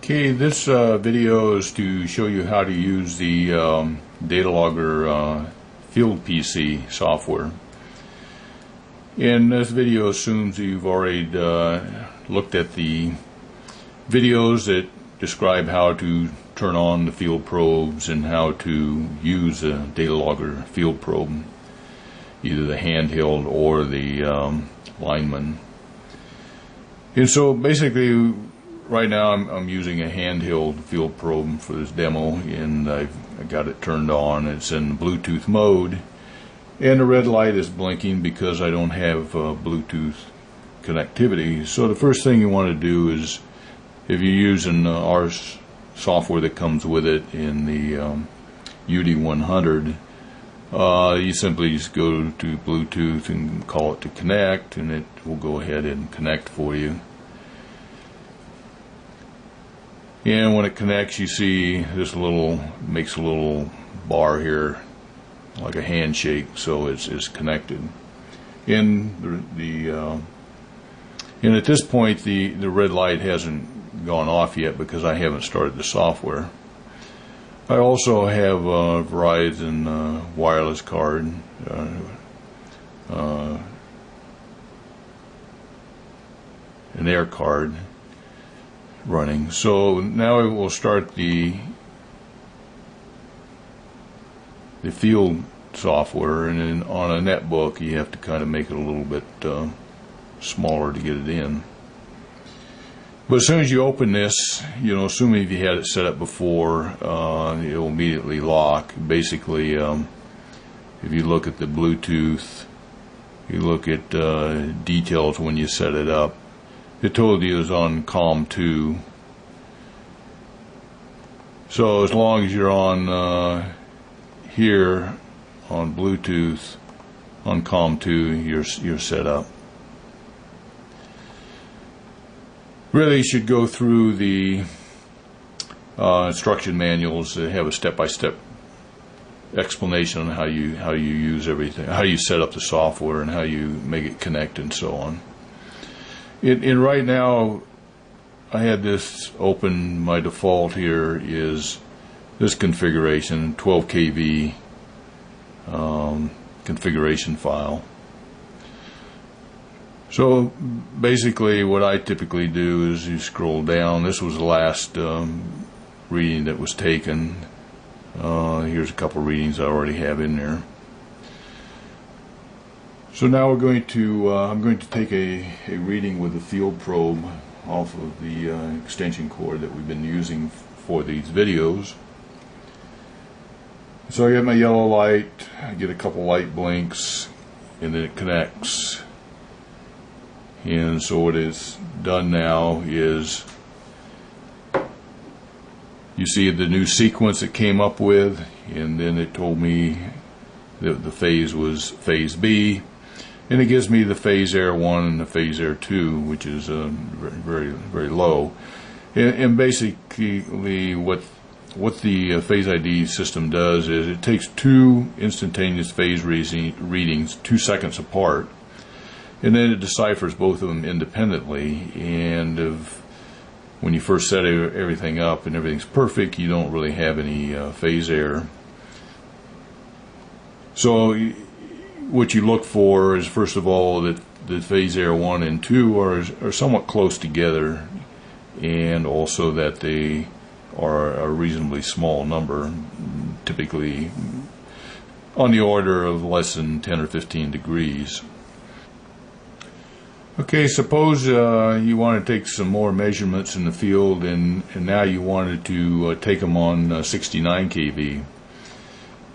Okay, this video is to show you how to use the Datalogger Field PC software. And this video assumes you've already looked at the videos that describe how to turn on the field probes and how to use a Datalogger field probe, either the handheld or the lineman. And so basically right now I'm using a handheld field probe for this demo, and I got it turned on. It's in Bluetooth mode, and the red light is blinking because I don't have Bluetooth connectivity. So the first thing you want to do is, if you're using our software that comes with it in the UD100, you simply just go to Bluetooth and call it to connect, and it will go ahead and connect for you. And when it connects, you see this makes a little bar here, like a handshake, so it's connected. And at this point, the red light hasn't gone off yet because I haven't started the software. I also have a Verizon wireless card, an air card running. So now I will start the field software, and then on a netbook you have to kind of make it a little bit smaller to get it in. But as soon as you open this, assuming if you had it set up before, it will immediately lock. Basically, if you look at the Bluetooth, you look at details when you set it up, it told you it was on COM 2. So as long as you're on here on Bluetooth on COM 2, you're set up. Really, you should go through the instruction manuals that have a step-by-step explanation on how you use everything, how you set up the software, and how you make it connect, and so on. And right now, I had this open. My default here is this configuration, 12 kV configuration file. So basically what I typically do is you scroll down. This was the last reading that was taken. Here's a couple readings I already have in there. So now we're going to I'm going to take a reading with a field probe off of the extension cord that we've been using for these videos. So I get my yellow light, I get a couple light blinks, and then it connects. And so what it's done now is, you see the new sequence it came up with, and then it told me that the phase was phase B, and it gives me the phase error 1 and the phase error 2, which is very, very low. And basically what the phase ID system does is it takes two instantaneous phase readings 2 seconds apart, and then it deciphers both of them independently. And when you first set everything up and everything's perfect, you don't really have any phase error. So what you look for is, first of all, that the phase error 1 and 2 are somewhat close together, and also that they are a reasonably small number, typically on the order of less than 10 or 15 degrees. Okay, suppose you want to take some more measurements in the field, and now you wanted to take them on 69 kV.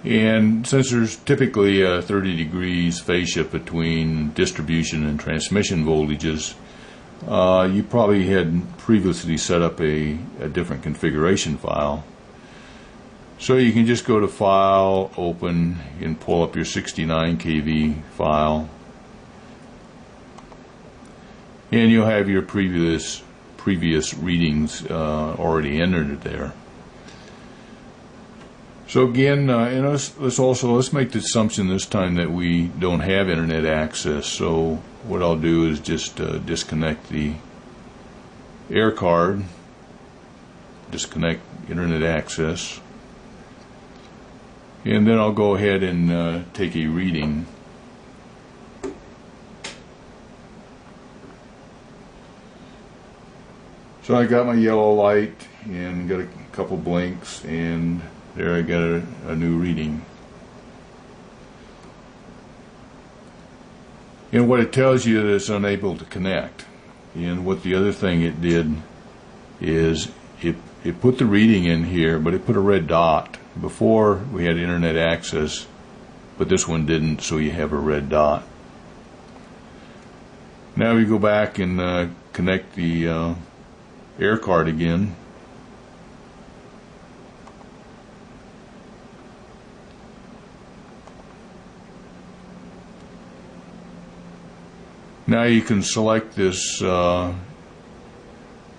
And since there's typically 30 degrees phase shift between distribution and transmission voltages, you probably had previously set up a different configuration file. So you can just go to File, Open, and pull up your 69 kV file, and you'll have your previous readings already entered there. So again, let's make the assumption this time that we don't have internet access. So what I'll do is just disconnect the air card, disconnect internet access. And then I'll go ahead and take a reading. So I got my yellow light and got a couple blinks, and there I got a new reading. And what it tells you is it's unable to connect. And what the other thing it did is it put the reading in here, but it put a red dot. Before we had internet access, but this one didn't, so you have a red dot. Now we go back and connect the air card again. Now you can select this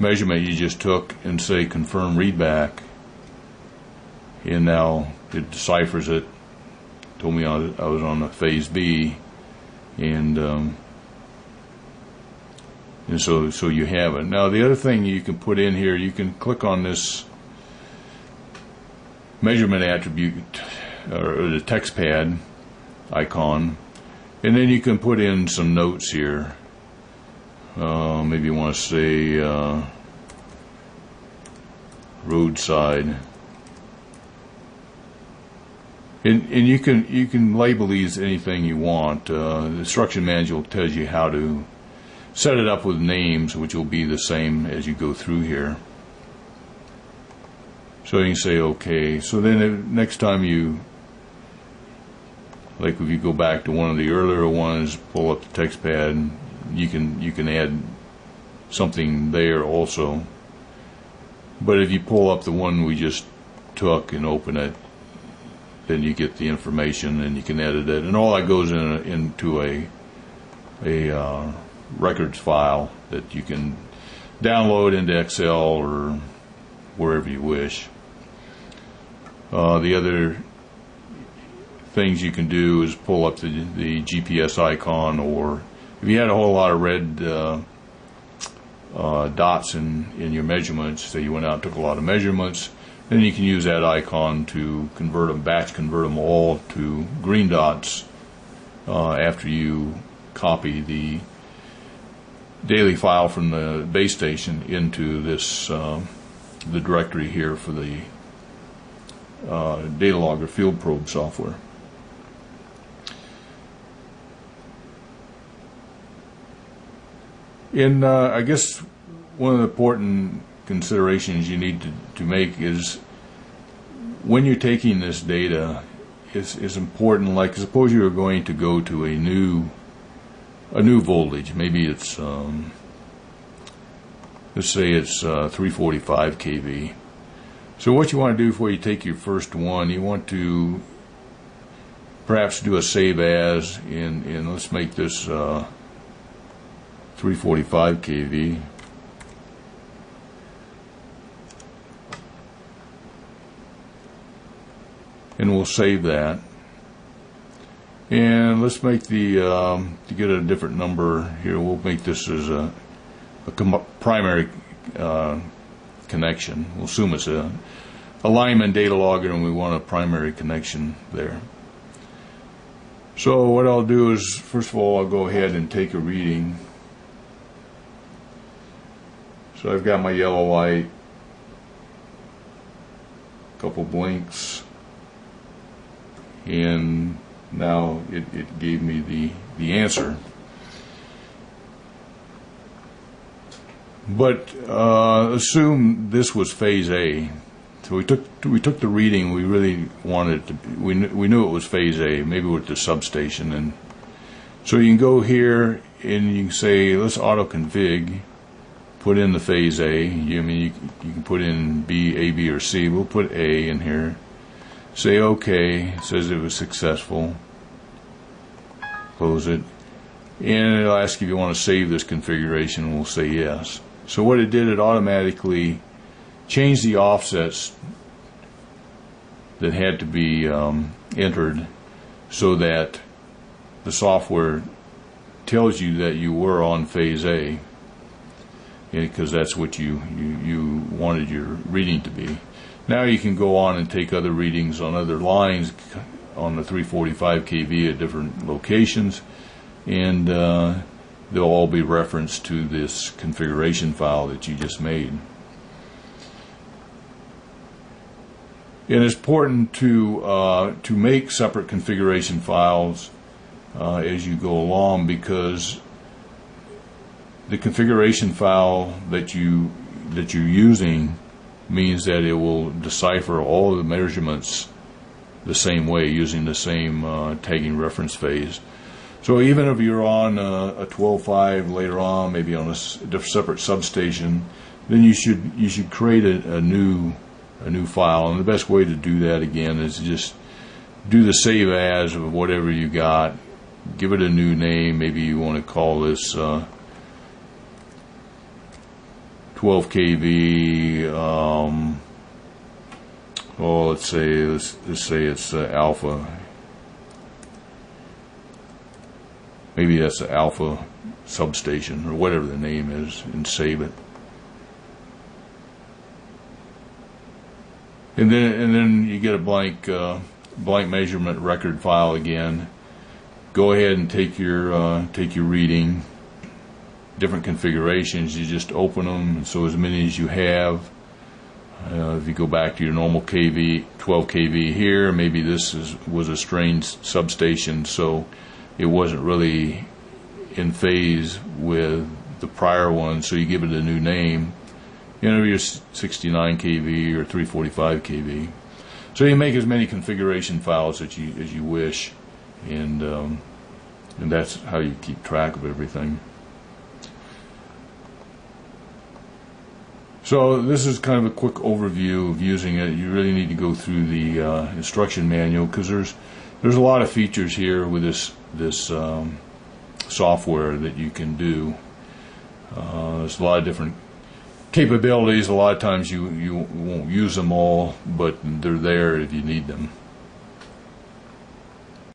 measurement you just took and say confirm readback, and now it deciphers it. Told me I was on a phase B, and so you have it. Now the other thing you can put in here, you can click on this measurement attribute or the text pad icon, and then you can put in some notes here. Maybe you want to say roadside, and you can label these anything you want. The instruction manual tells you how to set it up with names, which will be the same as you go through here. So you can say OK. So then next time you, like if you go back to one of the earlier ones, pull up the text pad, you can add something there also. But if you pull up the one we just took and open it, then you get the information and you can edit it, and all that goes into a records file that you can download into Excel or wherever you wish. The other things you can do is pull up the GPS icon, or if you had a whole lot of red dots in your measurements, say you went out and took a lot of measurements, then you can use that icon to batch convert them all to green dots after you copy the daily file from the base station into this the directory here for the Datalogger field probe software. And I guess one of the important considerations you need to make is when you're taking this data, is important. Like suppose you are going to go to a new voltage. Maybe it's let's say it's 345 kV. So what you want to do before you take your first one, you want to perhaps do a save as, and let's make this 345 kV. And we'll save that. And let's make the to get a different number here, we'll make this as a primary connection. We'll assume it's a Lyman Datalogger, and we want a primary connection there. So what I'll do is, first of all, I'll go ahead and take a reading. So I've got my yellow light, a couple blinks, and now it gave me the answer. But assume this was phase A. So we took the reading. We really wanted it to be, we knew it was phase A. Maybe we're at the substation, and so you can go here and you can say let's auto config. Put in the phase A. You can put in B, A, B, or C. We'll put A in here. Say OK. It says it was successful. Close it. And it'll ask if you want to save this configuration. We'll say yes. So what it did, it automatically changed the offsets that had to be entered so that the software tells you that you were on phase A. because that's what you wanted your reading to be. Now you can go on and take other readings on other lines on the 345 kV at different locations, and they'll all be referenced to this configuration file that you just made. And it's important to make separate configuration files as you go along, because the configuration file that you're using means that it will decipher all the measurements the same way using the same tagging reference phase. So even if you're on a 12.5 later on, maybe on a separate substation, then you should create a new file. And the best way to do that, again, is just do the save as of whatever you got, give it a new name. Maybe you want to call this 12 kV. Let's say it's alpha. Maybe that's the alpha substation or whatever the name is, and save it. And then you get a blank measurement record file again. Go ahead and take your reading. Different configurations, you just open them, and so as many as you have. If you go back to your normal kV, 12 kV here, maybe this was a strained substation, so it wasn't really in phase with the prior one, so you give it a new name. Your 69 kV or 345 kV. So you make as many configuration files as you wish, and that's how you keep track of everything. So this is kind of a quick overview of using it. You really need to go through the instruction manual, because there's a lot of features here with this software that you can do. There's a lot of different capabilities. A lot of times you won't use them all, but they're there if you need them.